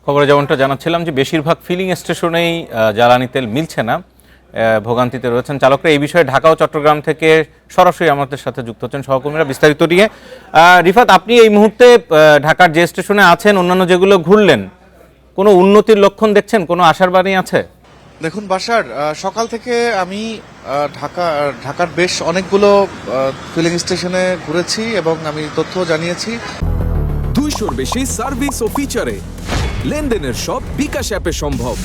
খবরে যেমনটা জানাচ্ছিলাম যে বেশিরভাগ ফিলিং স্টেশনেই জ্বালানি তেল মিলছে না, ভোগান্তিতে রয়েছেন চালকরা। এই বিষয়ে ঢাকা ও চট্টগ্রাম থেকে সরাসরি আমাদের সাথে যুক্ত হচ্ছেন সহকর্মীরা বিস্তারিত নিয়ে। রিফাত, আপনি এই মুহূর্তে ঢাকার যে স্টেশনে আছেন, অন্যান্য যেগুলো ঘুরলেন, কোনো উন্নতির লক্ষণ দেখছেন? কোনো আশার বাণী আছে? দেখুন বাশার, সকাল থেকে আমি ঢাকার বেশ অনেকগুলো ফিলিং স্টেশনে ঘুরেছি এবং আমি তথ্য জানিয়েছি। 200-র বেশি সার্ভিস ও ফিচারে লেনদেনের সব বিকাশ অ্যাপে সম্ভব।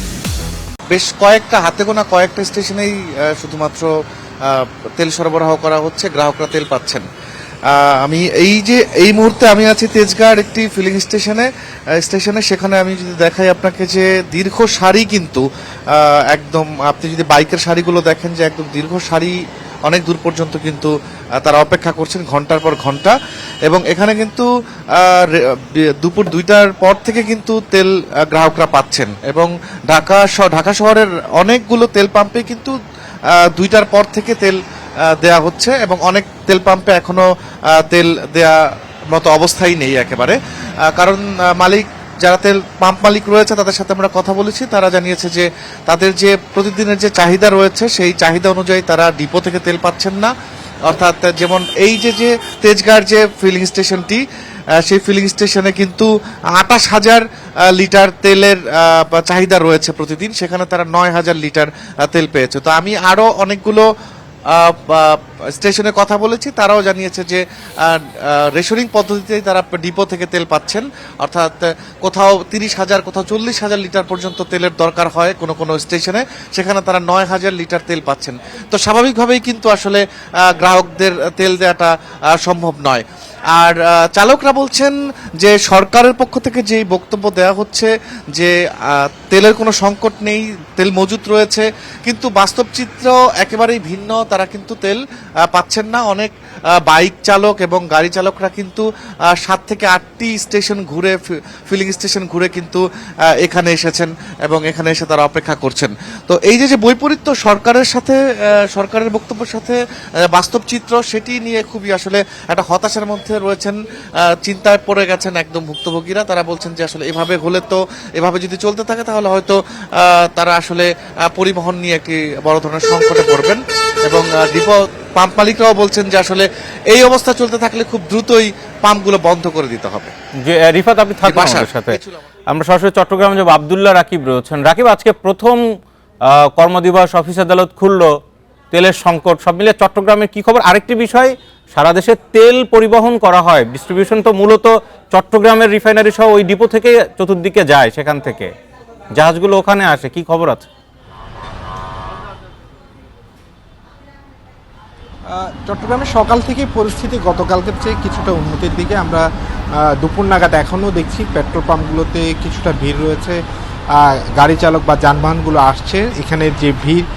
বেশ কয়েকটা হাতে গোনা কয়েকটা স্টেশনেই শুধুমাত্র তেল সরবরাহ করা হচ্ছে, গ্রাহকরা তেল পাচ্ছেন। আমি এই মুহূর্তে আমি আছি তেজগাঁর একটি ফিলিং স্টেশনে। সেখানে আমি যদি দেখাই আপনাকে যে দীর্ঘ সারি, কিন্তু একদম আপনি যদি বাইকের সারিগুলো দেখেন যে একদম দীর্ঘ সারি, অনেক দূর পর্যন্ত কিন্তু তারা অপেক্ষা করছেন ঘন্টার পর ঘন্টা। এবং এখানে কিন্তু দুপুর 2টার পর থেকে কিন্তু তেল গ্রাহকরা পাচ্ছেন। এবং ঢাকা শহরের অনেকগুলো তেল পাম্পে কিন্তু 2টার পর থেকে তেল দেয়া হচ্ছে এবং অনেক তেল পাম্পে এখনো তেল দেয়া মতো অবস্থাই নেই একেবারে। কারণ যারা তেল পাম্প মালিক রয়েছে তাদের সাথে আমরা কথা বলেছি, তারা জানিয়েছে যে তাদের যে প্রতিদিনের যে চাহিদা রয়েছে সেই চাহিদা অনুযায়ী তারা ডিপো থেকে তেল পাচ্ছেন না। অর্থাৎ যেমন এই যে তেজগাঁর যে ফিলিং স্টেশনটি, সেই ফিলিং স্টেশনে কিন্তু 28,000 লিটার তেলের চাহিদা রয়েছে প্রতিদিন, সেখানে তারা 9,000 লিটার তেল পেয়েছে। তো আমি আরো অনেকগুলো স্টেশনে কথা বলেছি, তারাও জানিয়েছে যে রেশনিং পদ্ধতিতেই তারা ডিপো থেকে তেল পাচ্ছেন। অর্থাৎ কোথাও 30,000, কোথাও 40,000 লিটার পর্যন্ত তেলের দরকার হয় কোনো স্টেশনে, সেখানে তারা 9,000 লিটার তেল পাচ্ছেন। তো স্বাভাবিকভাবেই কিন্তু আসলে গ্রাহকদের তেল দেওয়াটা সম্ভব নয়। আর চালকরা বলছেন যে সরকারের পক্ষ থেকে যেই বক্তব্য দেওয়া হচ্ছে যে তেলের কোনো সংকট নেই, তেল মজুত রয়েছে, কিন্তু বাস্তব চিত্র একেবারেই ভিন্ন। তারা কিন্তু তেল পাচ্ছেন না। অনেক বাইক চালক এবং গাড়ি চালকরা কিন্তু 7 থেকে 8টি স্টেশন ঘুরে, ফিলিং স্টেশন ঘুরে কিন্তু এখানে এসেছেন এবং এখানে এসে তারা অপেক্ষা করছেন। তো এই যে বৈপরীত্য সরকারের বক্তব্যের সাথে বাস্তব চিত্র, সেটি নিয়ে খুবই আসলে একটা হতাশার মধ্যে রয়েছেন, চিন্তায় পড়ে গেছেন একদম ভুক্তভোগীরা। তারা বলছেন যে আসলে এভাবে যদি চলতে থাকে তাহলে হয়তো তারা আসলে পরিবহন নিয়ে একটি বড় ধরনের সংকটে পড়বেন। এবং ডিপো পাম্প মালিকরাও বলছেন যে আসলে এই অবস্থা চলতে থাকলে খুব দ্রুতই পাম্পগুলো বন্ধ করে দিতে হবে। যে রিফাত, আপনি থাকবেন আমাদের সাথে, আমরা সরাসরি চট্টগ্রামে যাব। আব্দুল্লাহ রাকিব রয়েছেন। রাকিব, আজকে প্রথম কর্মদিবস, অফিস আদালত খুললো, তেলের সংকট, সব মিলে চট্টগ্রামের কি খবর? আরেকটি বিষয়, সারা দেশে তেল পরিবহন করা হয়, ডিস্ট্রিবিউশন তো মূলত চট্টগ্রামের রিফাইনারি সহ ওই ডিপো থেকে চতুর্দিকে যায়, সেখান থেকে জাহাজগুলো ওখানে আসে, কি খবর আছে? চট্টগ্রামের সকাল থেকে পরিস্থিতি গতকালকের চেয়ে কিছুটা উন্নতির দিকে। আমরা দুপুর নাগাদ এখনও দেখছি পেট্রোল পাম্পগুলোতে কিছুটা ভিড় রয়েছে, গাড়ি চালক বা যানবাহনগুলো আসছে, এখানে যে ভিড়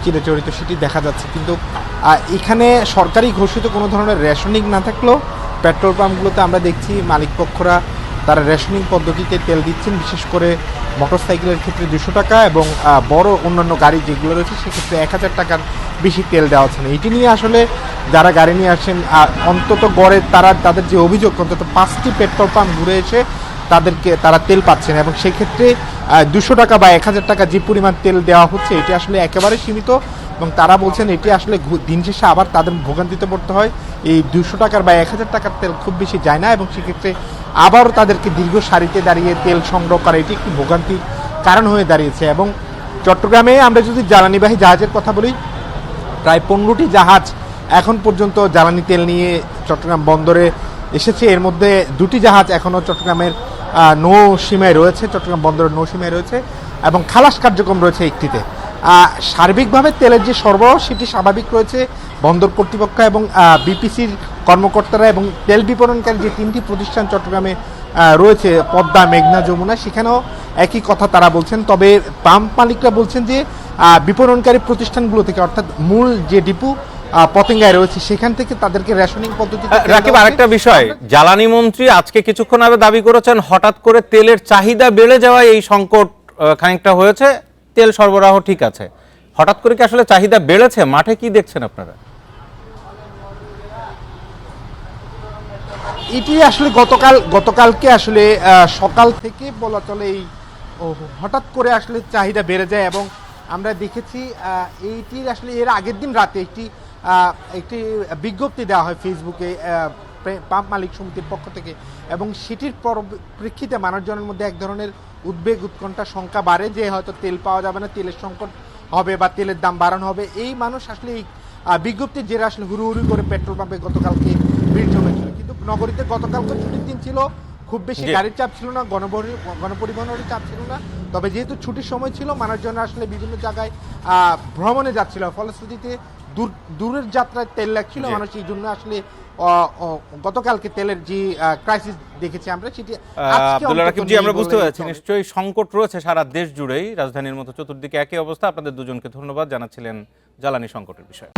চিরাচরিত সেটি দেখা যাচ্ছে। কিন্তু এখানে সরকারি ঘোষিত কোনো ধরনের রেশনিং না থাকলেও পেট্রোল পাম্পগুলোতে আমরা দেখছি মালিকপক্ষরা তারা রেশনিং পদ্ধতিতে তেল দিচ্ছেন। বিশেষ করে মোটরসাইকেলের ক্ষেত্রে 200 টাকা এবং বড় অন্যান্য গাড়ি যেগুলো রয়েছে সেক্ষেত্রে 1,000 টাকার বেশি তেল দেওয়া হচ্ছে না। এটি নিয়ে আসলে যারা গাড়ি নিয়ে আসেন, অন্তত গড়ে তাদের যে অভিযোগ, অন্তত 5টি পেট্রোল পাম্প ঘুরে এসে তারা তেল পাচ্ছেন এবং সেক্ষেত্রে 200 টাকা বা 1,000 টাকা যে পরিমাণ তেল দেওয়া হচ্ছে এটি আসলে একেবারে সীমিত। এবং তারা বলছেন এটি আসলে দিন শেষে আবার তাদের ভোগান্তিতে পড়তে হয়। এই 200 টাকার বা 1,000 টাকার তেল খুব বেশি যায় না এবং সেক্ষেত্রে আবারও তাদেরকে দীর্ঘ সারিতে দাঁড়িয়ে তেল সংগ্রহ করা এটি একটি ভোগান্তির কারণ হয়ে দাঁড়িয়েছে। এবং চট্টগ্রামে আমরা যদি জ্বালানিবাহী জাহাজের কথা বলি, প্রায় 15টি জাহাজ এখন পর্যন্ত জ্বালানি তেল নিয়ে চট্টগ্রাম বন্দরে এসেছে। এর মধ্যে 2টি জাহাজ এখনও চট্টগ্রামের নৌ সীমায় রয়েছে, চট্টগ্রাম বন্দরের নৌ সীমায় রয়েছে এবং খালাস কার্যক্রম রয়েছে একটিতে। সার্বিকভাবে তেলের যে সরবরাহ সেটি স্বাভাবিক রয়েছে। বন্দর কর্তৃপক্ষ এবং বিপিসির কর্মকর্তারা এবং তেল বিপণনকারী যে 3টি প্রতিষ্ঠান চট্টগ্রামে রয়েছে, পদ্মা, মেঘনা, যমুনা, সেখানেও একই কথা তারা বলছেন। তবে পাম্প মালিকরা বলছেন যে বিপণনকারী প্রতিষ্ঠানগুলো থেকে, অর্থাৎ মূল যে ডিপো পতেঙ্গায় রয়েছে সেখান থেকে তাদেরকে রেশনিং পদ্ধতিতে। রাকিব, আরেকটা বিষয়, জ্বালানি মন্ত্রী আজকে কিছুক্ষণ আগে দাবি করেছেন হঠাৎ করে তেলের চাহিদা বেড়ে যাওয়ায় এই সংকট খানিকটা হয়েছে, তেল সরবরাহ ঠিক আছে। হঠাৎ করে কি আসলে চাহিদা বেড়েছে? মাঠে কি দেখছেন আপনারা? এটি আসলে গতকালকে আসলে সকাল থেকে বলা চলে এই হঠাৎ করে আসলে চাহিদা বেড়ে যায় এবং আমরা দেখেছি এইটির আসলে এর আগের দিন রাতে একটি বিজ্ঞপ্তি দেওয়া হয় ফেসবুকে পাম্প মালিক সমিতির পক্ষ থেকে এবং সেটির প্রেক্ষিতে মানুষজনের মধ্যে এক ধরনের উদ্বেগ উৎকণ্ঠা শঙ্কা বাড়ে যে হয়তো তেল পাওয়া যাবে না, তেলের সংকট হবে বা তেলের দাম বাড়ানো হবে। এই মানুষ আসলে এই বিজ্ঞপ্তির জেরে আসলে হুড়ুহুড়ি করে পেট্রোল পাম্পে গতকালকে ভিড় জমেছিল। কিন্তু নগরীতে গতকালকে ছুটির দিন ছিল, খুব বেশি গাড়ির চাপ ছিল না, গণপরিবহনের চাপ ছিল না। তবে যেহেতু ছুটির সময় ছিল, মানুষজন আসলে বিভিন্ন জায়গায় ভ্রমণে যাচ্ছিল, ফলশ্রুতিতে দূরের যাত্রায় তেল লাগছিল মানুষ, এই জন্য আসলে গতকালকে তেলের যে ক্রাইসিস দেখেছি আমরা সেটি আব্দুল্লাহ রাকিব জি, আমরা বুঝতে পারছি নিশ্চয়ই সংকট রয়েছে সারা দেশ জুড়েই, রাজধানীর মতো চতুর্দিকে একই অবস্থা। আপনাদের দুজনকে ধন্যবাদ জানাচ্ছিলেন জ্বালানি সংকটের বিষয়ে।